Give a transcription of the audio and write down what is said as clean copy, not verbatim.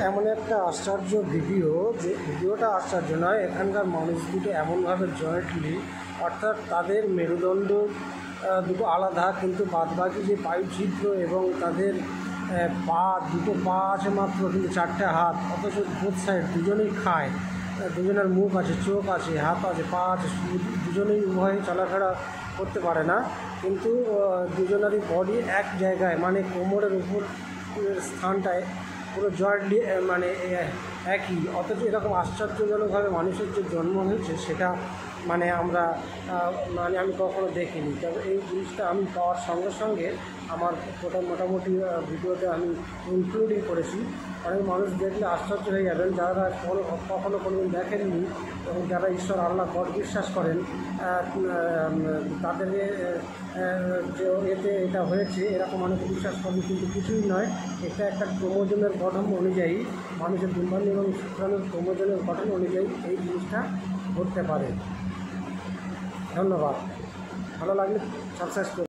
এমন একটা আশ্চর্য ভিডিও, যে ভিডিওটা আশ্চর্য নয়, এখানকার মানুষ দুটো এমনভাবে জয়েন্টলি, অর্থাৎ তাদের মেরুদণ্ড দুটো আলাদা, কিন্তু বাদবাকি যে পায়ু ছিদ্র এবং তাদের দুটো পা আছে মাত্র, কিন্তু চারটে হাত, অথচ বোথ সাইড দুজনেই খায়, দুজনের মুখ আছে, চোখ আছে, হাত আছে, পা আছে, দুজনেই উভয় চলাফেরা করতে পারে না, কিন্তু দুজনেরই বডি এক জায়গায়, মানে কোমরের উপর স্থানটায় পুরো জয়েন্টলি মানে একই। অথচ এরকম আশ্চর্যজনকভাবে মানুষের যে জন্ম হয়েছে সেটা মানে আমি কখনো দেখিনি। তবে এই জিনিসটা আমি পাওয়ার সঙ্গে সঙ্গে আমার মোটামুটি ভিডিওতে আমি ইনক্লুডিং করেছি। অনেক মানুষ দেখলে আশ্চর্য হয়ে যাবেন, যারা কখনো কোনোদিন দেখেননি এবং যারা ঈশ্বর আল্লাহ গড বিশ্বাস করেন, তাদের যে এতে এটা হয়েছে এরকম অনেকে বিশ্বাস করেন, কিন্তু কিছুই নয়। এটা একটা ক্রোমোজোমের গঠন অনুযায়ী, মানুষের ডিম্বাণু এবং শুক্রাণুর ক্রোমোজোমের গঠন অনুযায়ী এই জিনিসটা ঘটতে পারে। ধন্যবাদ। ভালো লাগলে সাবস্ক্রাইব করুন।